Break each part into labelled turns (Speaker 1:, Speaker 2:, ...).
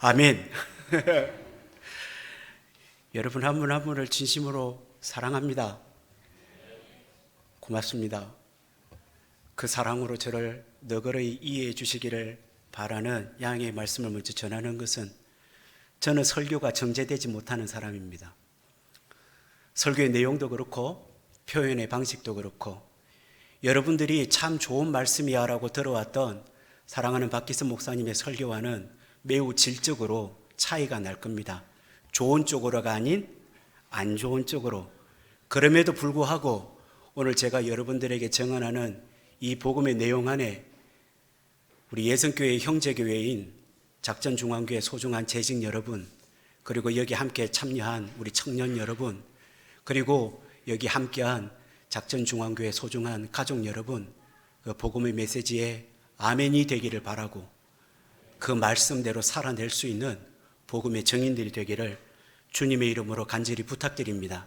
Speaker 1: 아멘. 여러분 한 분 한 분을 진심으로 사랑합니다. 고맙습니다. 그 사랑으로 저를 너그러이 이해해 주시기를 바라는 양해의 말씀을 먼저 전하는 것은, 저는 설교가 정제되지 못하는 사람입니다. 설교의 내용도 그렇고 표현의 방식도 그렇고, 여러분들이 참 좋은 말씀이야 라고 들어왔던 사랑하는 박기선 목사님의 설교와는 매우 질적으로 차이가 날 겁니다. 좋은 쪽으로가 아닌 안 좋은 쪽으로. 그럼에도 불구하고 오늘 제가 여러분들에게 증언하는 이 복음의 내용 안에 우리 예성교회의 형제교회인 작전중앙교회 소중한 재직 여러분, 그리고 여기 함께 참여한 우리 청년 여러분, 그리고 여기 함께한 작전중앙교회 소중한 가족 여러분, 그 복음의 메시지에 아멘이 되기를 바라고, 그 말씀대로 살아낼 수 있는 복음의 증인들이 되기를 주님의 이름으로 간절히 부탁드립니다.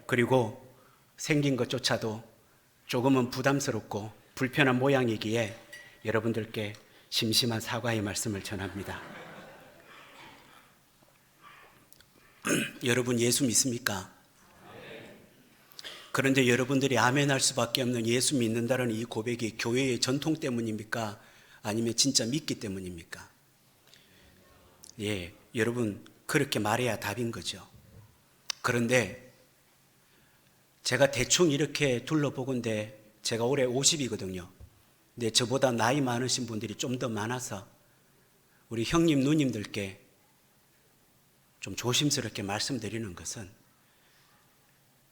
Speaker 1: 그리고 생긴 것조차도 조금은 부담스럽고 불편한 모양이기에 여러분들께 심심한 사과의 말씀을 전합니다. 여러분 예수 믿습니까? 그런데 여러분들이 아멘할 수밖에 없는 예수 믿는다는 이 고백이 교회의 전통 때문입니까? 아니면 진짜 믿기 때문입니까? 예, 여러분 그렇게 말해야 답인 거죠. 그런데 제가 대충 이렇게 둘러보건대 제가 올해 50이거든요. 근데 저보다 나이 많으신 분들이 좀 더 많아서 우리 형님 누님들께 좀 조심스럽게 말씀드리는 것은,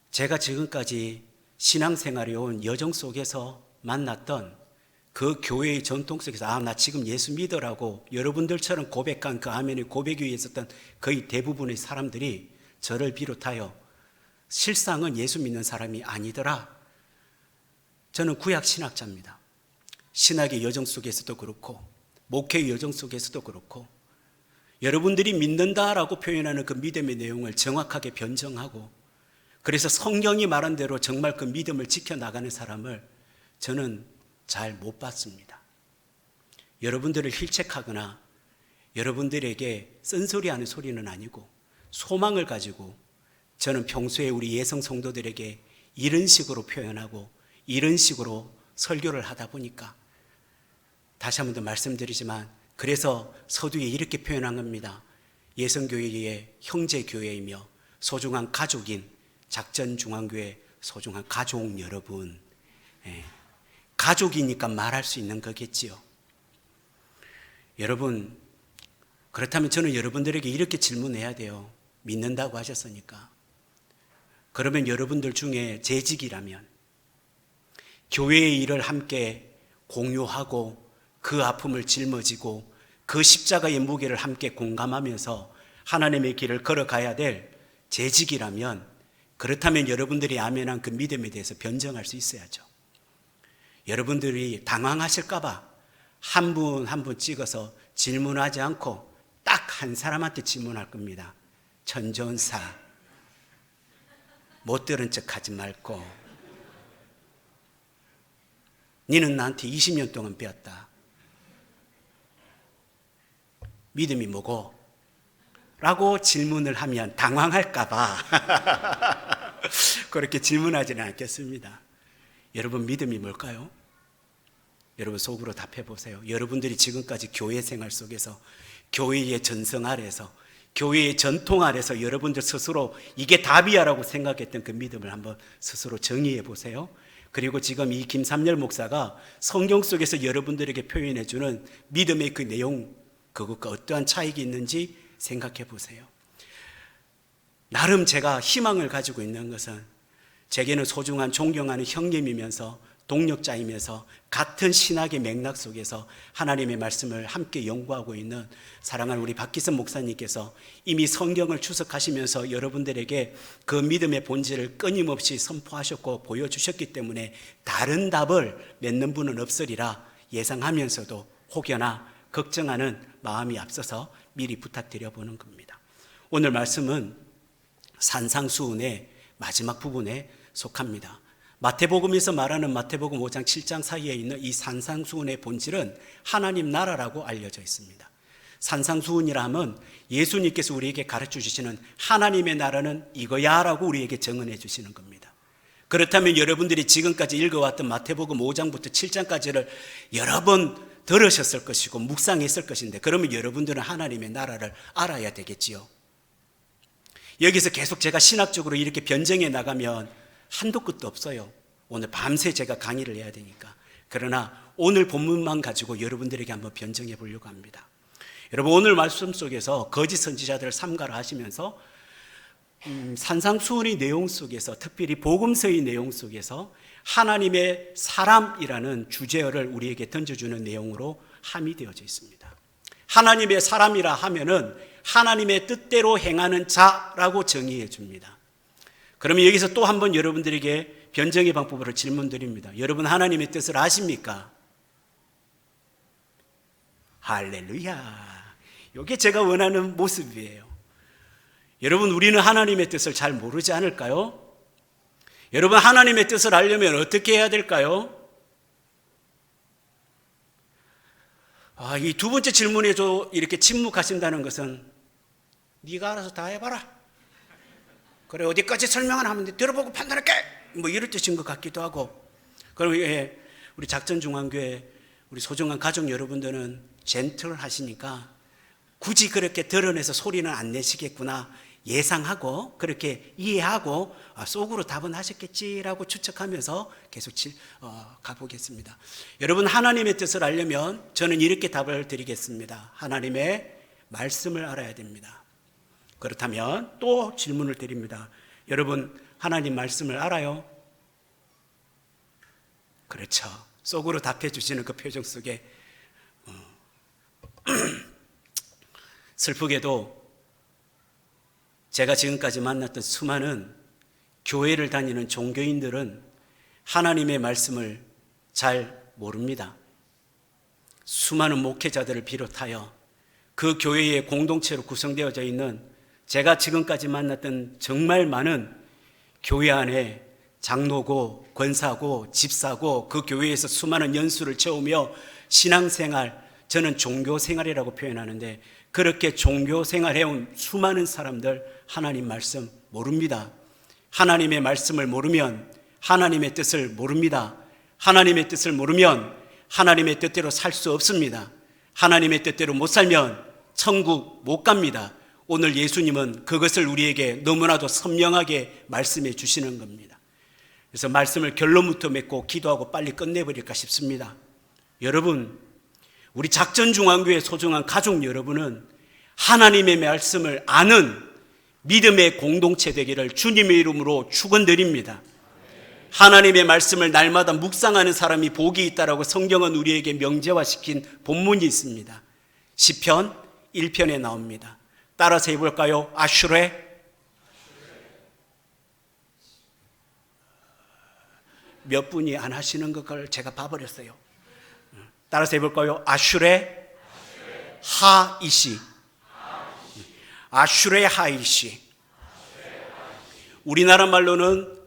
Speaker 1: 제가 지금까지 신앙생활에 온 여정 속에서 만났던 그 교회의 전통 속에서 나 지금 예수 믿으라고 여러분들처럼 고백한 그 아멘의 고백 위에 있었던 거의 대부분의 사람들이 저를 비롯하여 실상은 예수 믿는 사람이 아니더라. 저는 구약 신학자입니다. 신학의 여정 속에서도 그렇고 목회의 여정 속에서도 그렇고, 여러분들이 믿는다라고 표현하는 그 믿음의 내용을 정확하게 변정하고, 그래서 성경이 말한 대로 정말 그 믿음을 지켜나가는 사람을 저는 잘 못 봤습니다. 여러분들을 힐책하거나 여러분들에게 쓴소리하는 소리는 아니고 소망을 가지고 저는 평소에 우리 예성 성도들에게 이런 식으로 표현하고 이런 식으로 설교를 하다 보니까, 다시 한 번 더 말씀드리지만, 그래서 서두에 이렇게 표현한 겁니다. 예성교회의 형제교회이며 소중한 가족인 작전중앙교회 소중한 가족 여러분, 가족이니까 말할 수 있는 거겠지요. 여러분, 그렇다면 저는 여러분들에게 이렇게 질문해야 돼요. 믿는다고 하셨으니까. 그러면 여러분들 중에 재직이라면, 교회의 일을 함께 공유하고 그 아픔을 짊어지고 그 십자가의 무게를 함께 공감하면서 하나님의 길을 걸어가야 될 재직이라면, 그렇다면 여러분들이 아멘한 그 믿음에 대해서 변정할 수 있어야죠. 여러분들이 당황하실까봐 한 분 한 분 찍어서 질문하지 않고 딱 한 사람한테 질문할 겁니다. 천전사, 못 들은 척 하지 말고, 니는 나한테 20년 동안 배웠다. 믿음이 뭐고? 라고 질문을 하면 당황할까봐 그렇게 질문하지는 않겠습니다. 여러분 믿음이 뭘까요? 여러분 속으로 답해 보세요. 여러분들이 지금까지 교회 생활 속에서, 교회의 전성 아래서, 교회의 전통 아래서 여러분들 스스로 이게 답이야 라고 생각했던 그 믿음을 한번 스스로 정의해 보세요. 그리고 지금 이 김삼열 목사가 성경 속에서 여러분들에게 표현해 주는 믿음의 그 내용, 그것과 어떠한 차이가 있는지 생각해 보세요. 나름 제가 희망을 가지고 있는 것은, 제게는 소중한 존경하는 형님이면서 동력자이면서 같은 신학의 맥락 속에서 하나님의 말씀을 함께 연구하고 있는 사랑하는 우리 박기선 목사님께서 이미 성경을 추석하시면서 여러분들에게 그 믿음의 본질을 끊임없이 선포하셨고 보여주셨기 때문에 다른 답을 맺는 분은 없으리라 예상하면서도 혹여나 걱정하는 마음이 앞서서 미리 부탁드려 보는 겁니다. 오늘 말씀은 산상수훈의 마지막 부분에 속합니다. 마태복음에서 말하는 마태복음 5장 7장 사이에 있는 이 산상수훈의 본질은 하나님 나라라고 알려져 있습니다. 산상수훈이라 하면 예수님께서 우리에게 가르쳐 주시는 하나님의 나라는 이거야 라고 우리에게 증언해 주시는 겁니다. 그렇다면 여러분들이 지금까지 읽어왔던 마태복음 5장부터 7장까지를 여러 번 들으셨을 것이고 묵상했을 것인데, 그러면 여러분들은 하나님의 나라를 알아야 되겠지요. 여기서 계속 제가 신학적으로 이렇게 변증해 나가면 한도 끝도 없어요. 오늘 밤새 제가 강의를 해야 되니까. 그러나 오늘 본문만 가지고 여러분들에게 한번 변증해 보려고 합니다. 여러분, 오늘 말씀 속에서 거짓 선지자들을 삼가를 하시면서 산상수훈의 내용 속에서, 특별히 복음서의 내용 속에서 하나님의 사람이라는 주제어를 우리에게 던져주는 내용으로 함이 되어져 있습니다. 하나님의 사람이라 하면은 하나님의 뜻대로 행하는 자라고 정의해 줍니다. 그러면 여기서 또 한번 여러분들에게 변정의 방법으로 질문 드립니다. 여러분, 하나님의 뜻을 아십니까? 할렐루야. 이게 제가 원하는 모습이에요. 여러분, 우리는 하나님의 뜻을 잘 모르지 않을까요? 여러분, 하나님의 뜻을 알려면 어떻게 해야 될까요? 이 두 번째 질문에도 이렇게 침묵하신다는 것은 네가 알아서 다 해봐라. 그래, 어디까지 설명을 하면 돼. 들어보고 판단할게. 뭐 이럴 뜻인 것 같기도 하고. 그럼 우리 작전중앙교회 우리 소중한 가족 여러분들은 젠틀하시니까 굳이 그렇게 드러내서 소리는 안 내시겠구나 예상하고 그렇게 이해하고 속으로 답은 하셨겠지라고 추측하면서 계속 가보겠습니다. 여러분, 하나님의 뜻을 알려면 저는 이렇게 답을 드리겠습니다. 하나님의 말씀을 알아야 됩니다. 그렇다면 또 질문을 드립니다. 여러분, 하나님 말씀을 알아요? 그렇죠. 속으로 답해 주시는 그 표정 속에 슬프게도 제가 지금까지 만났던 수많은 교회를 다니는 종교인들은 하나님의 말씀을 잘 모릅니다. 수많은 목회자들을 비롯하여 그 교회의 공동체로 구성되어져 있는 제가 지금까지 만났던 정말 많은 교회 안에 장로고 권사고 집사고 그 교회에서 수많은 연수를 채우며 신앙생활, 저는 종교생활이라고 표현하는데 그렇게 종교생활해온 수많은 사람들 하나님 말씀 모릅니다. 하나님의 말씀을 모르면 하나님의 뜻을 모릅니다. 하나님의 뜻을 모르면 하나님의 뜻대로 살 수 없습니다. 하나님의 뜻대로 못 살면 천국 못 갑니다. 오늘 예수님은 그것을 우리에게 너무나도 선명하게 말씀해 주시는 겁니다. 그래서 말씀을 결론부터 맺고 기도하고 빨리 끝내버릴까 싶습니다. 여러분, 우리 작전중앙교회 소중한 가족 여러분은 하나님의 말씀을 아는 믿음의 공동체 되기를 주님의 이름으로 축원드립니다. 하나님의 말씀을 날마다 묵상하는 사람이 복이 있다라고 성경은 우리에게 명제화시킨 본문이 있습니다. 시편 1편에 나옵니다. 따라서 해볼까요? 아슈레. 몇 분이 안 하시는 걸 제가 봐버렸어요. 따라서 해볼까요? 아슈레 하이시. 아슈레 하이시. 우리나라 말로는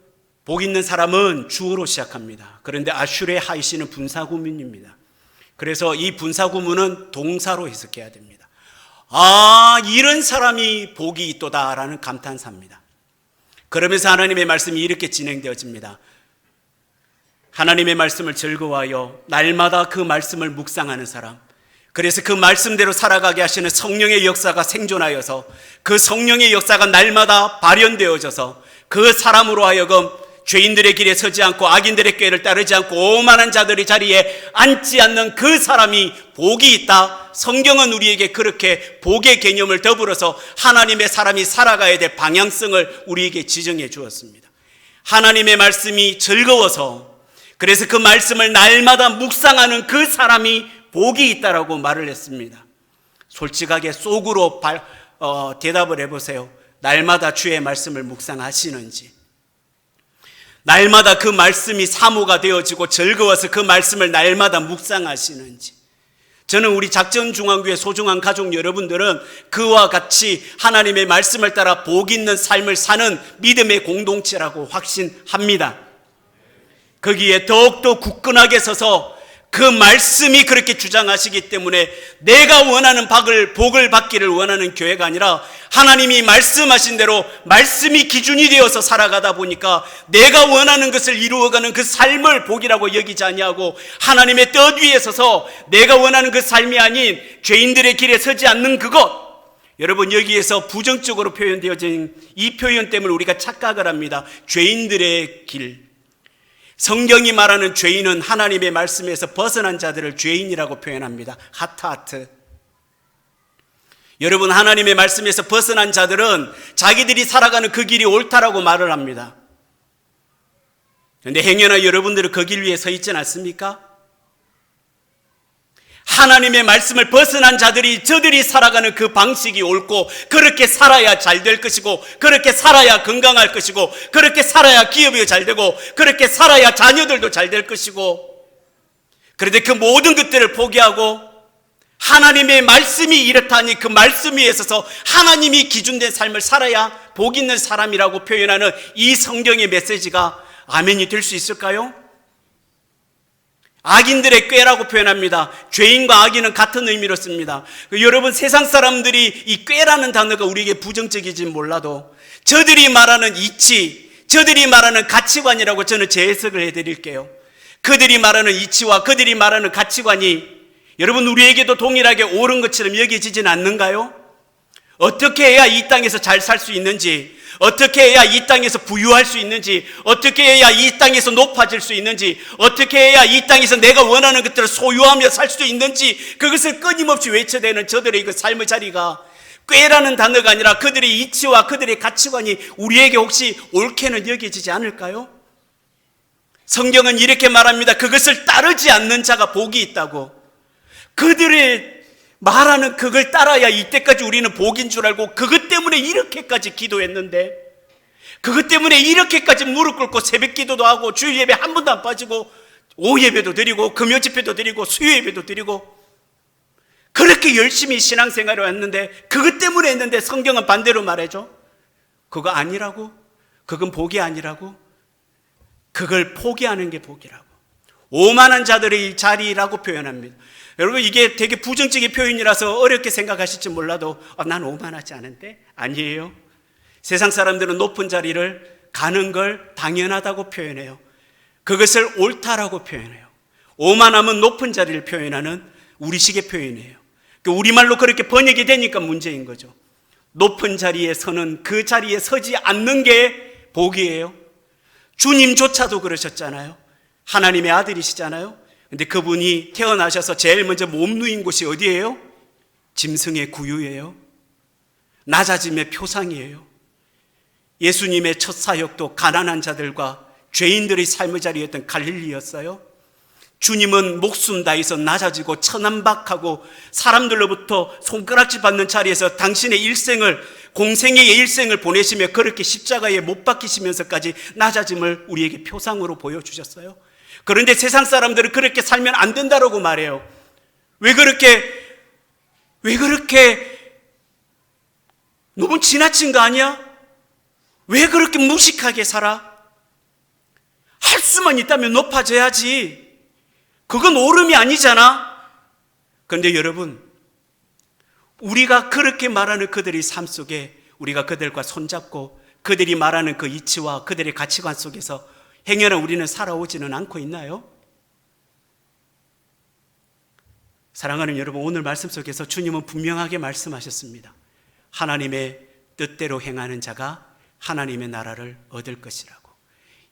Speaker 1: 복 있는 사람은 주어로 시작합니다. 그런데 아슈레 하이시는 분사구문입니다. 그래서 이 분사구문은 동사로 해석해야 됩니다. 이런 사람이 복이 있도다라는 감탄사입니다. 그러면서 하나님의 말씀이 이렇게 진행되어집니다. 하나님의 말씀을 즐거워하여 날마다 그 말씀을 묵상하는 사람, 그래서 그 말씀대로 살아가게 하시는 성령의 역사가 생존하여서 그 성령의 역사가 날마다 발현되어져서 그 사람으로 하여금 죄인들의 길에 서지 않고 악인들의 꾀를 따르지 않고 오만한 자들의 자리에 앉지 않는 그 사람이 복이 있다. 성경은 우리에게 그렇게 복의 개념을 더불어서 하나님의 사람이 살아가야 될 방향성을 우리에게 지정해 주었습니다. 하나님의 말씀이 즐거워서, 그래서 그 말씀을 날마다 묵상하는 그 사람이 복이 있다라고 말을 했습니다. 솔직하게 속으로 대답을 해보세요. 날마다 주의 말씀을 묵상하시는지, 날마다 그 말씀이 사모가 되어지고 즐거워서 그 말씀을 날마다 묵상하시는지. 저는 우리 작전중앙교회 소중한 가족 여러분들은 그와 같이 하나님의 말씀을 따라 복 있는 삶을 사는 믿음의 공동체라고 확신합니다. 거기에 더욱더 굳건하게 서서 그 말씀이 그렇게 주장하시기 때문에 내가 원하는 복을 받기를 원하는 교회가 아니라 하나님이 말씀하신 대로 말씀이 기준이 되어서 살아가다 보니까 내가 원하는 것을 이루어가는 그 삶을 복이라고 여기지 아니하고 하나님의 뜻 위에 서서 내가 원하는 그 삶이 아닌 죄인들의 길에 서지 않는 그것. 여러분, 여기에서 부정적으로 표현되어진 이 표현 때문에 우리가 착각을 합니다. 죄인들의 길. 성경이 말하는 죄인은 하나님의 말씀에서 벗어난 자들을 죄인이라고 표현합니다. 하트. 여러분, 하나님의 말씀에서 벗어난 자들은 자기들이 살아가는 그 길이 옳다라고 말을 합니다. 그런데 행여나 여러분들은 그 길 위에 서 있지 않습니까? 하나님의 말씀을 벗어난 자들이 저들이 살아가는 그 방식이 옳고 그렇게 살아야 잘 될 것이고 그렇게 살아야 건강할 것이고 그렇게 살아야 기업이 잘 되고 그렇게 살아야 자녀들도 잘 될 것이고, 그런데 그 모든 것들을 포기하고 하나님의 말씀이 이렇다니 그 말씀 위에 서서 하나님이 기준된 삶을 살아야 복 있는 사람이라고 표현하는 이 성경의 메시지가 아멘이 될 수 있을까요? 악인들의 꾀라고 표현합니다. 죄인과 악인은 같은 의미로 씁니다. 여러분, 세상 사람들이 이 꾀라는 단어가 우리에게 부정적이진 몰라도 저들이 말하는 이치, 저들이 말하는 가치관이라고 저는 재해석을 해드릴게요. 그들이 말하는 이치와 그들이 말하는 가치관이 여러분 우리에게도 동일하게 옳은 것처럼 여겨지진 않는가요? 어떻게 해야 이 땅에서 잘 살 수 있는지, 어떻게 해야 이 땅에서 부유할 수 있는지, 어떻게 해야 이 땅에서 높아질 수 있는지, 어떻게 해야 이 땅에서 내가 원하는 것들을 소유하며 살 수 있는지, 그것을 끊임없이 외쳐대는 저들의 그 삶의 자리가 꾀라는 단어가 아니라 그들의 이치와 그들의 가치관이 우리에게 혹시 옳게는 여겨지지 않을까요? 성경은 이렇게 말합니다. 그것을 따르지 않는 자가 복이 있다고. 그들의 말하는 그걸 따라야 이때까지 우리는 복인 줄 알고 그것 때문에 이렇게까지 기도했는데, 그것 때문에 이렇게까지 무릎 꿇고 새벽 기도도 하고 주일 예배 한 번도 안 빠지고 오후 예배도 드리고 금요 집회도 드리고 수요 예배도 드리고 그렇게 열심히 신앙생활을 했는데 그것 때문에 했는데 성경은 반대로 말해줘. 그거 아니라고? 그건 복이 아니라고? 그걸 포기하는 게 복이라고. 오만한 자들의 자리라고 표현합니다. 여러분, 이게 되게 부정적인 표현이라서 어렵게 생각하실지 몰라도 난 오만하지 않은데? 아니에요. 세상 사람들은 높은 자리를 가는 걸 당연하다고 표현해요. 그것을 옳다라고 표현해요. 오만함은 높은 자리를 표현하는 우리식의 표현이에요. 우리말로 그렇게 번역이 되니까 문제인 거죠. 높은 자리에 서는 그 자리에 서지 않는 게 복이에요. 주님조차도 그러셨잖아요. 하나님의 아들이시잖아요. 근데 그분이 태어나셔서 제일 먼저 몸 누인 곳이 어디예요? 짐승의 구유예요. 낮아짐의 표상이에요. 예수님의 첫 사역도 가난한 자들과 죄인들의 삶의 자리였던 갈릴리였어요. 주님은 목숨 다해서 낮아지고 천한박하고 사람들로부터 손가락질 받는 자리에서 당신의 일생을, 공생의 일생을 보내시며 그렇게 십자가에 못 박히시면서까지 낮아짐을 우리에게 표상으로 보여주셨어요. 그런데 세상 사람들은 그렇게 살면 안 된다라고 말해요. 왜 그렇게 너무 지나친 거 아니야? 왜 그렇게 무식하게 살아? 할 수만 있다면 높아져야지. 그건 오름이 아니잖아. 그런데 여러분, 우리가 그렇게 말하는 그들의 삶 속에 우리가 그들과 손잡고 그들이 말하는 그 이치와 그들의 가치관 속에서 행여나 우리는 살아오지는 않고 있나요? 사랑하는 여러분, 오늘 말씀 속에서 주님은 분명하게 말씀하셨습니다. 하나님의 뜻대로 행하는 자가 하나님의 나라를 얻을 것이라고.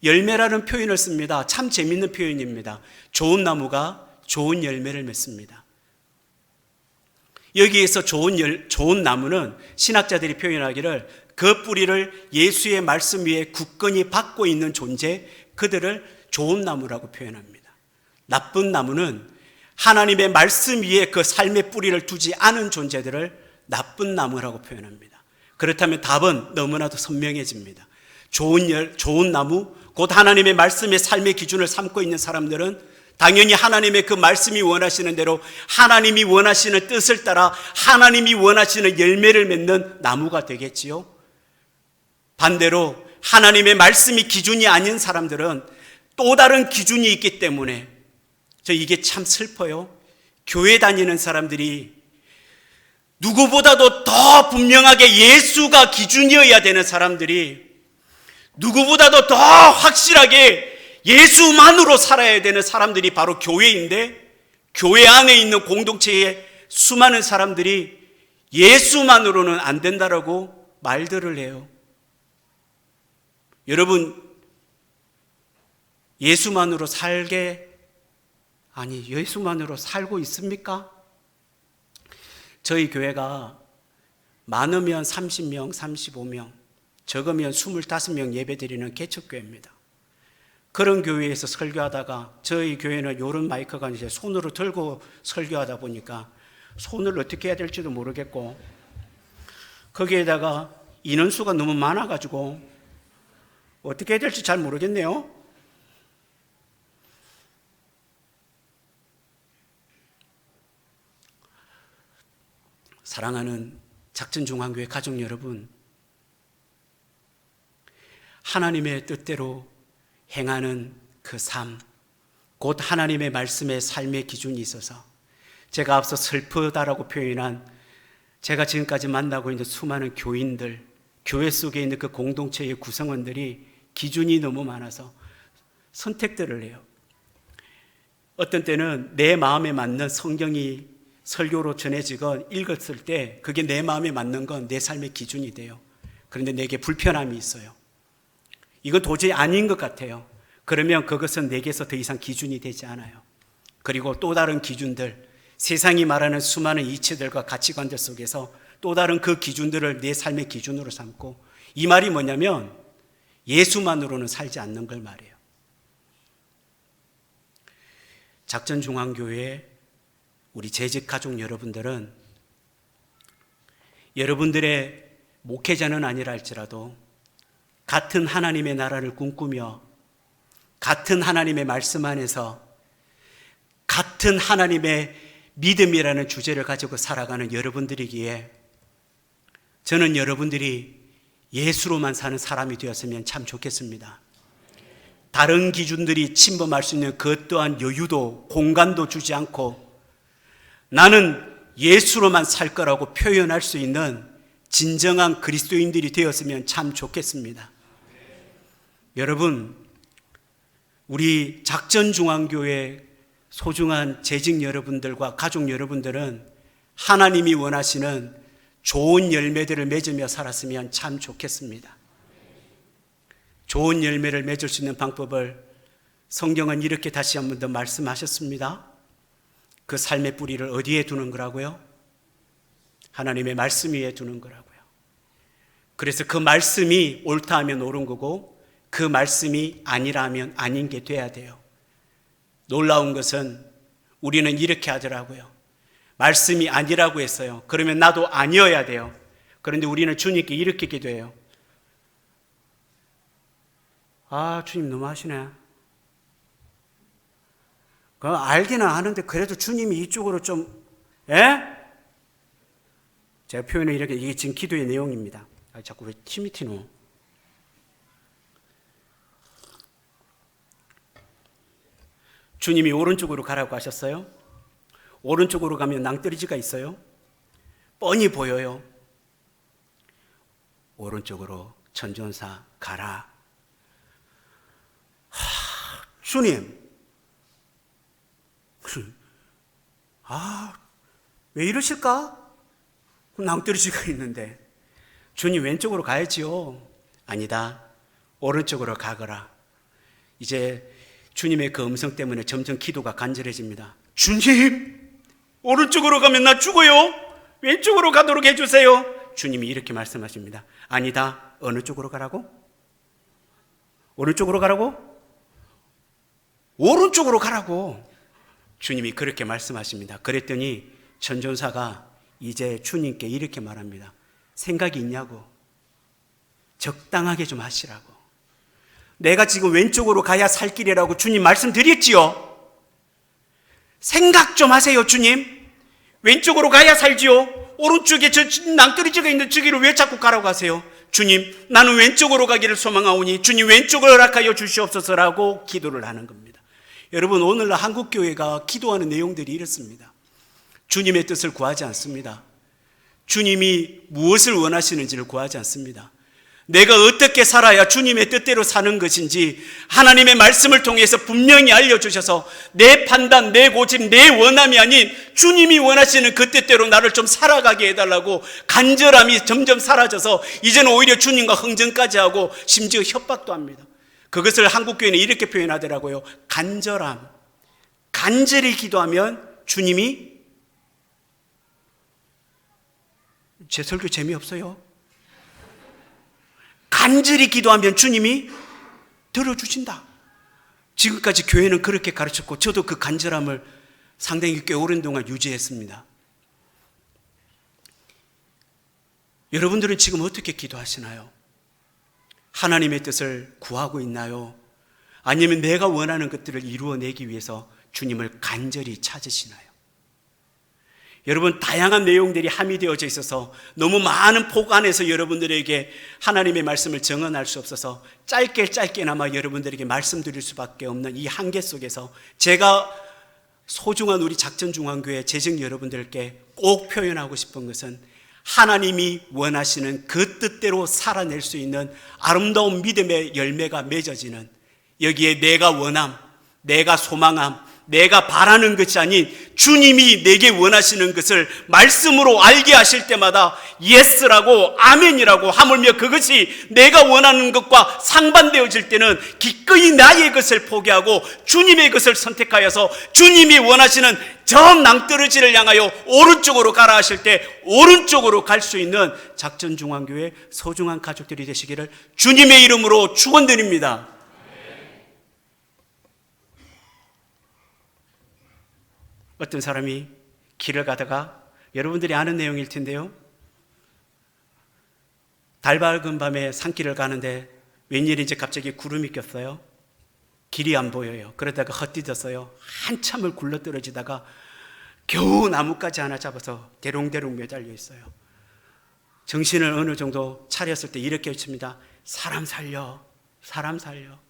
Speaker 1: 열매라는 표현을 씁니다. 참 재밌는 표현입니다. 좋은 나무가 좋은 열매를 맺습니다. 여기에서 좋은 나무는 신학자들이 표현하기를 그 뿌리를 예수의 말씀 위에 굳건히 박고 있는 존재, 그들을 좋은 나무라고 표현합니다. 나쁜 나무는 하나님의 말씀 위에 그 삶의 뿌리를 두지 않은 존재들을 나쁜 나무라고 표현합니다. 그렇다면 답은 너무나도 선명해집니다. 좋은 나무, 곧 하나님의 말씀의 삶의 기준을 삼고 있는 사람들은 당연히 하나님의 그 말씀이 원하시는 대로 하나님이 원하시는 뜻을 따라 하나님이 원하시는 열매를 맺는 나무가 되겠지요. 반대로 하나님의 말씀이 기준이 아닌 사람들은 또 다른 기준이 있기 때문에 저 이게 참 슬퍼요. 교회 다니는 사람들이 누구보다도 더 분명하게 예수가 기준이어야 되는 사람들이, 누구보다도 더 확실하게 예수만으로 살아야 되는 사람들이 바로 교회인데, 교회 안에 있는 공동체의 수많은 사람들이 예수만으로는 안 된다라고 말들을 해요. 여러분, 예수만으로 예수만으로 살고 있습니까? 저희 교회가 많으면 30명, 35명, 적으면 25명 예배드리는 개척교회입니다. 그런 교회에서 설교하다가 저희 교회는 이런 마이크가 이제 손으로 들고 설교하다 보니까 손을 어떻게 해야 될지도 모르겠고, 거기에다가 인원수가 너무 많아가지고 어떻게 해야 될지 잘 모르겠네요. 사랑하는 작전중앙교회 가족 여러분, 하나님의 뜻대로 행하는 그 삶, 곧 하나님의 말씀의 삶의 기준이 있어서 제가 앞서 슬프다라고 표현한 제가 지금까지 만나고 있는 수많은 교인들, 교회 속에 있는 그 공동체의 구성원들이 기준이 너무 많아서 선택들을 해요. 어떤 때는 내 마음에 맞는 성경이 설교로 전해지건 읽었을 때 그게 내 마음에 맞는 건 내 삶의 기준이 돼요. 그런데 내게 불편함이 있어요. 이건 도저히 아닌 것 같아요. 그러면 그것은 내게서 더 이상 기준이 되지 않아요. 그리고 또 다른 기준들, 세상이 말하는 수많은 이치들과 가치관들 속에서 또 다른 그 기준들을 내 삶의 기준으로 삼고, 이 말이 뭐냐면 예수만으로는 살지 않는 걸 말해요. 작전중앙교회 우리 재직 가족 여러분들은 여러분들의 목회자는 아니라 할지라도 같은 하나님의 나라를 꿈꾸며 같은 하나님의 말씀 안에서 같은 하나님의 믿음이라는 주제를 가지고 살아가는 여러분들이기에 저는 여러분들이 예수로만 사는 사람이 되었으면 참 좋겠습니다. 다른 기준들이 침범할 수 있는 그 또한 여유도 공간도 주지 않고 나는 예수로만 살 거라고 표현할 수 있는 진정한 그리스도인들이 되었으면 참 좋겠습니다. 여러분, 우리 작전중앙교회 소중한 재직 여러분들과 가족 여러분들은 하나님이 원하시는 좋은 열매들을 맺으며 살았으면 참 좋겠습니다. 좋은 열매를 맺을 수 있는 방법을 성경은 이렇게 다시 한 번 더 말씀하셨습니다. 그 삶의 뿌리를 어디에 두는 거라고요? 하나님의 말씀 위에 두는 거라고요. 그래서 그 말씀이 옳다 하면 옳은 거고 그 말씀이 아니라 하면 아닌 게 돼야 돼요. 놀라운 것은 우리는 이렇게 하더라고요. 말씀이 아니라고 했어요. 그러면 나도 아니어야 돼요. 그런데 우리는 주님께 이렇게 기도해요. 아, 주님 너무 하시네. 알기는 아는데 그래도 주님이 이쪽으로 좀, 제가 표현을 이렇게, 이게 지금 기도의 내용입니다. 자꾸 왜 침이 튀노? 주님이 오른쪽으로 가라고 하셨어요. 오른쪽으로 가면 낭떠러지가 있어요. 뻔히 보여요. 오른쪽으로 천전사 가라. 주님, 왜 이러실까? 낭떠러지가 있는데. 주님 왼쪽으로 가야지요. 아니다, 오른쪽으로 가거라. 이제 주님의 그 음성 때문에 점점 기도가 간절해집니다. 주님, 오른쪽으로 가면 나 죽어요. 왼쪽으로 가도록 해주세요. 주님이 이렇게 말씀하십니다. 아니다, 어느 쪽으로 가라고? 오른쪽으로 가라고? 오른쪽으로 가라고. 주님이 그렇게 말씀하십니다. 그랬더니 천전사가 이제 주님께 이렇게 말합니다. 생각이 있냐고. 적당하게 좀 하시라고. 내가 지금 왼쪽으로 가야 살 길이라고 주님 말씀드렸지요. 생각 좀 하세요, 주님. 왼쪽으로 가야 살지요. 오른쪽에 저 낭떠러지가 있는 저기를 왜 자꾸 가라고 하세요? 주님, 나는 왼쪽으로 가기를 소망하오니 주님 왼쪽을 허락하여 주시옵소서라고 기도를 하는 겁니다. 여러분, 오늘날 한국교회가 기도하는 내용들이 이렇습니다. 주님의 뜻을 구하지 않습니다. 주님이 무엇을 원하시는지를 구하지 않습니다. 내가 어떻게 살아야 주님의 뜻대로 사는 것인지 하나님의 말씀을 통해서 분명히 알려주셔서 내 판단, 내 고집, 내 원함이 아닌 주님이 원하시는 그 뜻대로 나를 좀 살아가게 해달라고 간절함이 점점 사라져서 이제는 오히려 주님과 흥정까지 하고 심지어 협박도 합니다. 그것을 한국교회는 이렇게 표현하더라고요. 간절함. 간절히 기도하면 주님이, 제 설교 재미없어요? 간절히 기도하면 주님이 들어주신다. 지금까지 교회는 그렇게 가르쳤고 저도 그 간절함을 상당히 꽤 오랜 동안 유지했습니다. 여러분들은 지금 어떻게 기도하시나요? 하나님의 뜻을 구하고 있나요? 아니면 내가 원하는 것들을 이루어내기 위해서 주님을 간절히 찾으시나요? 여러분, 다양한 내용들이 함유되어져 있어서 너무 많은 폭 안에서 여러분들에게 하나님의 말씀을 정언할 수 없어서 짧게나마 여러분들에게 말씀드릴 수밖에 없는 이 한계 속에서 제가 소중한 우리 작전중앙교회 재정 여러분들께 꼭 표현하고 싶은 것은 하나님이 원하시는 그 뜻대로 살아낼 수 있는 아름다운 믿음의 열매가 맺어지는, 여기에 내가 원함, 내가 소망함, 내가 바라는 것이 아닌 주님이 내게 원하시는 것을 말씀으로 알게 하실 때마다 예스라고 아멘이라고, 하물며 그것이 내가 원하는 것과 상반되어질 때는 기꺼이 나의 것을 포기하고 주님의 것을 선택하여서 주님이 원하시는 저 낭떠러지를 향하여 오른쪽으로 가라 하실 때 오른쪽으로 갈 수 있는 작전중앙교회 소중한 가족들이 되시기를 주님의 이름으로 축원드립니다. 어떤 사람이 길을 가다가, 여러분들이 아는 내용일 텐데요, 달 밝은 밤에 산길을 가는데 웬일인지 갑자기 구름이 꼈어요. 길이 안 보여요. 그러다가 헛디뎠어요. 한참을 굴러떨어지다가 겨우 나뭇가지 하나 잡아서 대롱대롱 매달려 있어요. 정신을 어느 정도 차렸을 때 이렇게 외칩니다. 사람 살려, 사람 살려.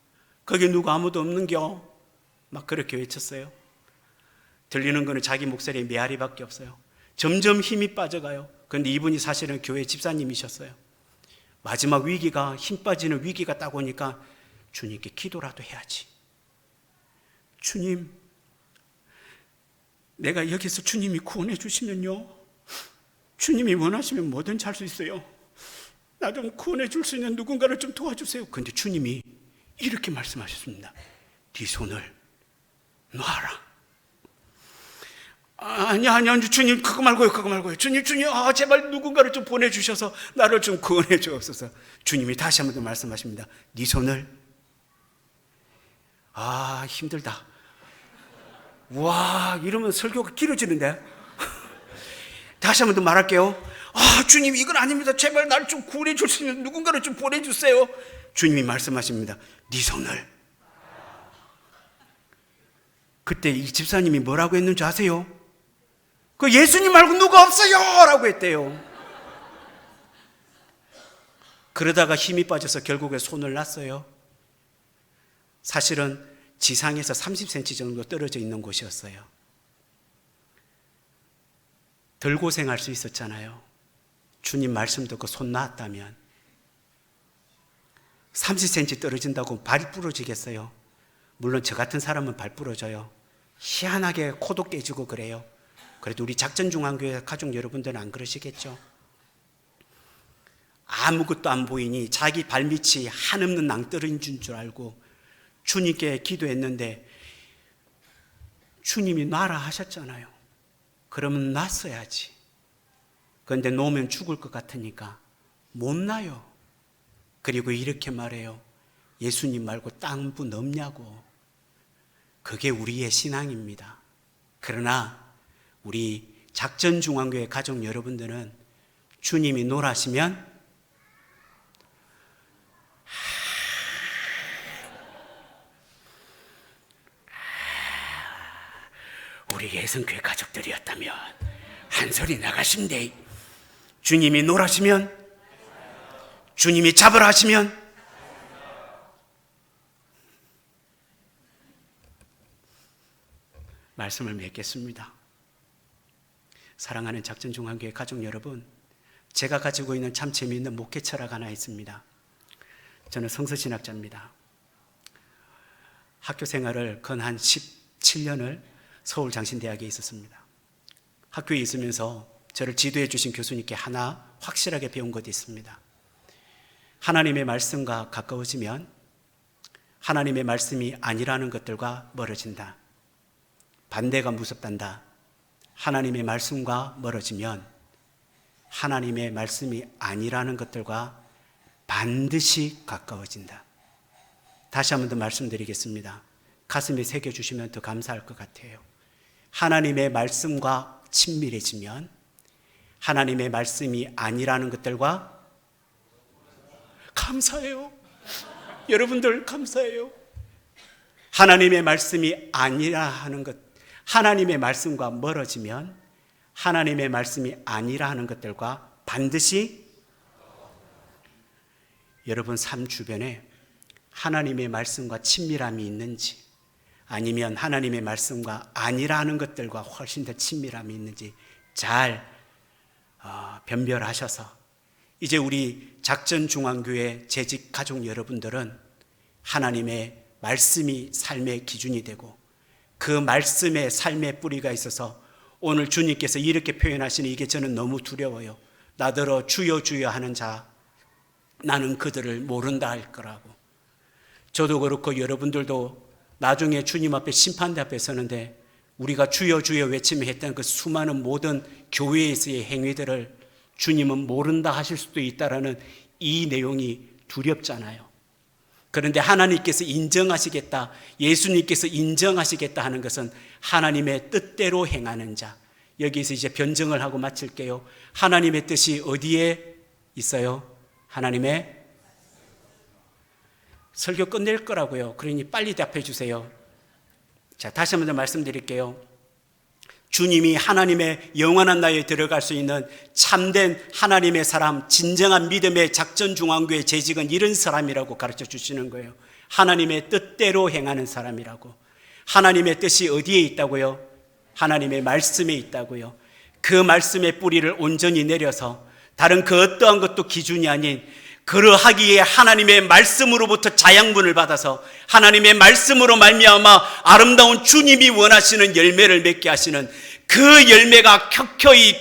Speaker 1: 거기 누구 아무도 없는겨? 막 그렇게 외쳤어요. 들리는 거는 자기 목소리의 메아리밖에 없어요. 점점 힘이 빠져가요. 그런데 이분이 사실은 교회 집사님이셨어요. 마지막 위기가, 힘 빠지는 위기가 딱 오니까 주님께 기도라도 해야지. 주님, 내가 여기서 주님이 구원해 주시면요, 주님이 원하시면 뭐든지 할 수 있어요. 나 좀 구원해 줄 수 있는 누군가를 좀 도와주세요. 그런데 주님이 이렇게 말씀하셨습니다. 네 손을 놔라. 아니, 주님, 그거 말고요. 주님, 제발 누군가를 좀 보내주셔서 나를 좀 구원해 주옵소서. 주님이 다시 한번 더 말씀하십니다. 네 손을. 힘들다. 와, 이러면 설교가 길어지는데. 다시 한번 더 말할게요. 주님, 이건 아닙니다. 제발 나를 좀 구원해 줄 수 있는 누군가를 좀 보내주세요. 주님이 말씀하십니다. 네 손을. 그때 이 집사님이 뭐라고 했는지 아세요? 그 예수님 말고 누가 없어요! 라고 했대요. 그러다가 힘이 빠져서 결국에 손을 놨어요. 사실은 지상에서 30cm 정도 떨어져 있는 곳이었어요. 덜 고생할 수 있었잖아요. 주님 말씀 듣고 손 놨다면. 30cm 떨어진다고 발이 부러지겠어요? 물론 저 같은 사람은 발 부러져요. 희한하게 코도 깨지고 그래요. 그래도 우리 작전중앙교회 가족 여러분들은 안 그러시겠죠? 아무것도 안 보이니 자기 발밑이 한없는 낭떠러지인 줄 알고 주님께 기도했는데 주님이 놔라 하셨잖아요. 그러면 놨어야지. 그런데 놓으면 죽을 것 같으니까 못 놔요. 그리고 이렇게 말해요. 예수님 말고 딴 분 없냐고. 그게 우리의 신앙입니다. 그러나 우리 작전중앙교회 가족 여러분들은 주님이 노라시면 우리 예성교회 가족들이었다면 한 소리 나가신대. 주님이 노라시면, 주님이 잡으라 하시면, 말씀을 맺겠습니다. 사랑하는 작전중앙교회 가족 여러분, 제가 가지고 있는 참 재미있는 목회 철학 하나 있습니다. 저는 성서신학자입니다. 학교 생활을 건 한 17년을 서울장신대학에 있었습니다. 학교에 있으면서 저를 지도해 주신 교수님께 하나 확실하게 배운 것이 있습니다. 하나님의 말씀과 가까워지면 하나님의 말씀이 아니라는 것들과 멀어진다. 반대가 무섭단다. 하나님의 말씀과 멀어지면 하나님의 말씀이 아니라는 것들과 반드시 가까워진다. 다시 한 번 더 말씀드리겠습니다. 가슴에 새겨주시면 더 감사할 것 같아요. 하나님의 말씀과 친밀해지면 하나님의 말씀이 아니라는 것들과 감사해요. 여러분들 감사해요. 하나님의 말씀이 아니라 하는 것, 하나님의 말씀과 멀어지면 하나님의 말씀이 아니라 하는 것들과 반드시 여러분 삶 주변에 하나님의 말씀과 친밀함이 있는지 아니면 하나님의 말씀과 아니라 하는 것들과 훨씬 더 친밀함이 있는지 잘 변별하셔서 이제 우리 작전중앙교회 재직 가족 여러분들은 하나님의 말씀이 삶의 기준이 되고 그 말씀의 삶의 뿌리가 있어서 오늘 주님께서 이렇게 표현하시는 이게 저는 너무 두려워요. 나더러 주여 주여 하는 자 나는 그들을 모른다 할 거라고. 저도 그렇고 여러분들도 나중에 주님 앞에 심판대 앞에 서는데 우리가 주여 주여 외치며 했던 그 수많은 모든 교회에서의 행위들을 주님은 모른다 하실 수도 있다라는 이 내용이 두렵잖아요. 그런데 하나님께서 인정하시겠다, 예수님께서 인정하시겠다 하는 것은 하나님의 뜻대로 행하는 자. 여기서 이제 변증을 하고 마칠게요. 하나님의 뜻이 어디에 있어요? 하나님의 설교 끝낼 거라고요. 그러니 빨리 답해 주세요. 자, 다시 한번 더 말씀드릴게요. 주님이 하나님의 영원한 나라에 들어갈 수 있는 참된 하나님의 사람, 진정한 믿음의 작전중앙교회 재직은 이런 사람이라고 가르쳐 주시는 거예요. 하나님의 뜻대로 행하는 사람이라고. 하나님의 뜻이 어디에 있다고요? 하나님의 말씀에 있다고요. 그 말씀의 뿌리를 온전히 내려서 다른 그 어떠한 것도 기준이 아닌 그러하기에 하나님의 말씀으로부터 자양분을 받아서 하나님의 말씀으로 말미암아 아름다운 주님이 원하시는 열매를 맺게 하시는 그 열매가 켜켜이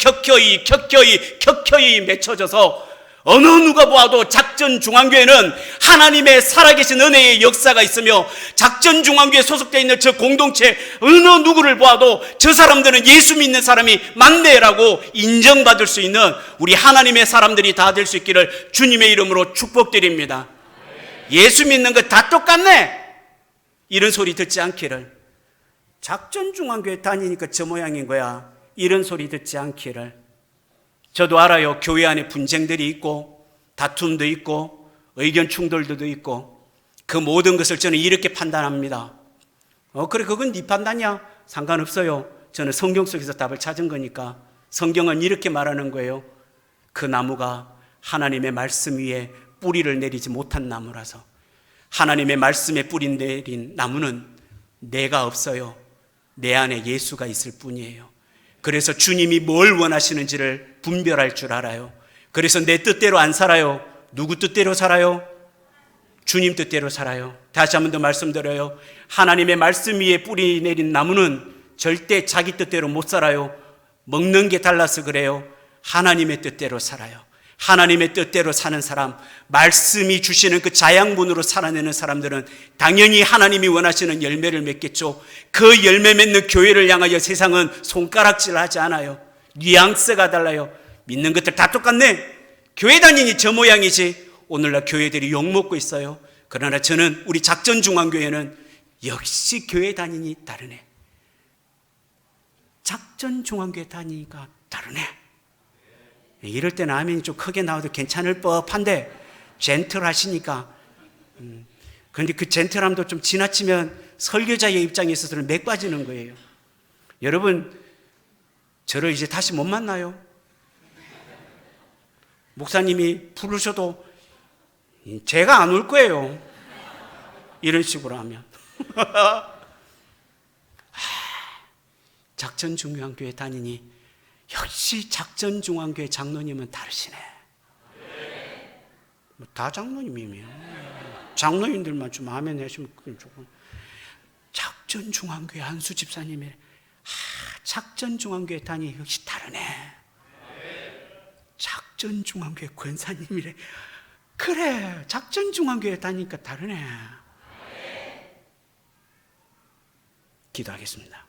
Speaker 1: 맺혀져서 어느 누가 보아도 작전중앙교회는 하나님의 살아계신 은혜의 역사가 있으며 작전중앙교회에 소속되어 있는 저 공동체 어느 누구를 보아도 저 사람들은 예수 믿는 사람이 맞네라고 인정받을 수 있는 우리 하나님의 사람들이 다 될 수 있기를 주님의 이름으로 축복드립니다. 예수 믿는 거 다 똑같네 이런 소리 듣지 않기를, 작전중앙교회 다니니까 저 모양인 거야 이런 소리 듣지 않기를. 저도 알아요. 교회 안에 분쟁들이 있고 다툼도 있고 의견 충돌도 있고 그 모든 것을 저는 이렇게 판단합니다. 그래 그건 네 판단이야. 상관없어요. 저는 성경 속에서 답을 찾은 거니까. 성경은 이렇게 말하는 거예요. 그 나무가 하나님의 말씀 위에 뿌리를 내리지 못한 나무라서. 하나님의 말씀에 뿌리 내린 나무는 내가 없어요. 내 안에 예수가 있을 뿐이에요. 그래서 주님이 뭘 원하시는지를 분별할 줄 알아요. 그래서 내 뜻대로 안 살아요. 누구 뜻대로 살아요? 주님 뜻대로 살아요. 다시 한 번 더 말씀드려요. 하나님의 말씀 위에 뿌리 내린 나무는 절대 자기 뜻대로 못 살아요. 먹는 게 달라서 그래요. 하나님의 뜻대로 살아요. 하나님의 뜻대로 사는 사람, 말씀이 주시는 그 자양분으로 살아내는 사람들은 당연히 하나님이 원하시는 열매를 맺겠죠. 그 열매 맺는 교회를 향하여 세상은 손가락질하지 않아요. 뉘앙스가 달라요. 믿는 것들 다 똑같네. 교회 다니니 저 모양이지. 오늘날 교회들이 욕먹고 있어요. 그러나 저는 우리 작전중앙교회는 역시 교회 다니니 다르네. 작전중앙교회 다니니까 다르네. 이럴 때는 아멘이 좀 크게 나와도 괜찮을 법한데 젠틀하시니까. 그런데 그 젠틀함도 좀 지나치면 설교자의 입장에 있어서는 맥 빠지는 거예요. 여러분 저를 이제 다시 못 만나요. 목사님이 부르셔도 제가 안 올 거예요. 이런 식으로 하면 작전중앙교회 다니니 역시 작전중앙교회 장로님은 다르시네. 다 장로님이에요. 장로님들만 좀 아멘 하시면 조금. 작전중앙교회 한수 집사님이 작전중앙교회 다니 역시 다르네. 작전중앙교회 권사님이래. 그래, 작전중앙교회 다니니까 다르네. 기도하겠습니다.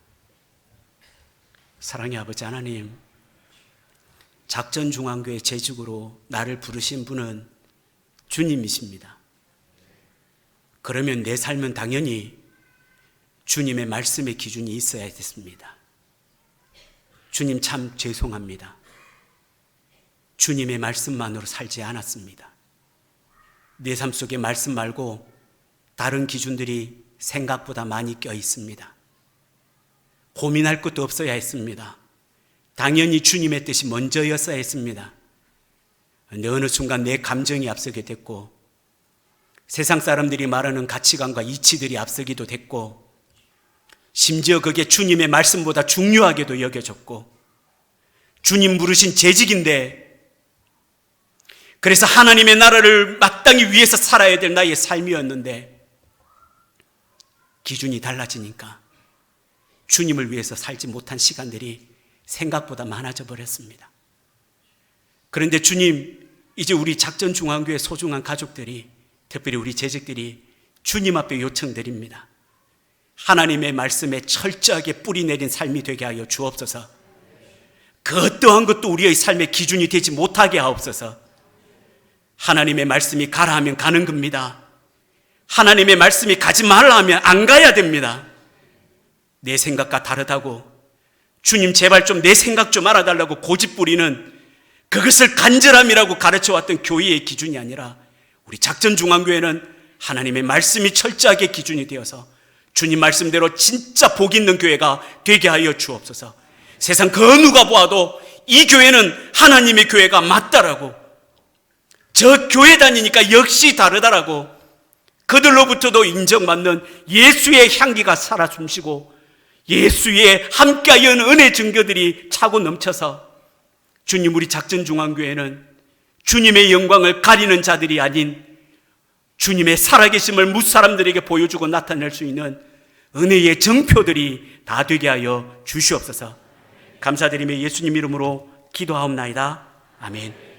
Speaker 1: 사랑의 아버지 하나님, 작전중앙교회 재직으로 나를 부르신 분은 주님이십니다. 그러면 내 삶은 당연히 주님의 말씀의 기준이 있어야 됐습니다. 주님 참 죄송합니다. 주님의 말씀만으로 살지 않았습니다. 내 삶 속에 말씀 말고 다른 기준들이 생각보다 많이 껴 있습니다. 고민할 것도 없어야 했습니다. 당연히 주님의 뜻이 먼저였어야 했습니다. 그런데 어느 순간 내 감정이 앞서게 됐고, 세상 사람들이 말하는 가치관과 이치들이 앞서기도 됐고, 심지어 그게 주님의 말씀보다 중요하게도 여겨졌고, 주님 부르신 재직인데, 그래서 하나님의 나라를 마땅히 위해서 살아야 될 나의 삶이었는데, 기준이 달라지니까 주님을 위해서 살지 못한 시간들이 생각보다 많아져 버렸습니다. 그런데 주님, 이제 우리 작전중앙교회 소중한 가족들이, 특별히 우리 재직들이 주님 앞에 요청드립니다. 하나님의 말씀에 철저하게 뿌리 내린 삶이 되게 하여 주옵소서. 그 어떠한 것도 우리의 삶의 기준이 되지 못하게 하옵소서. 하나님의 말씀이 가라 하면 가는 겁니다. 하나님의 말씀이 가지 말라 하면 안 가야 됩니다. 내 생각과 다르다고, 주님 제발 좀 내 생각 좀 알아달라고 고집부리는 그것을 간절함이라고 가르쳐왔던 교회의 기준이 아니라, 우리 작전중앙교회는 하나님의 말씀이 철저하게 기준이 되어서 주님 말씀대로 진짜 복 있는 교회가 되게 하여 주옵소서. 세상 그 누가 보아도 이 교회는 하나님의 교회가 맞다라고, 저 교회 다니니까 역시 다르다라고, 그들로부터도 인정받는 예수의 향기가 살아 숨쉬고 예수의 함께하여 은혜 증거들이 차고 넘쳐서, 주님, 우리 작전중앙교회는 주님의 영광을 가리는 자들이 아닌 주님의 살아계심을 무사람들에게 보여주고 나타낼 수 있는 은혜의 정표들이 다 되게 하여 주시옵소서. 감사드리며 예수님 이름으로 기도하옵나이다. 아멘.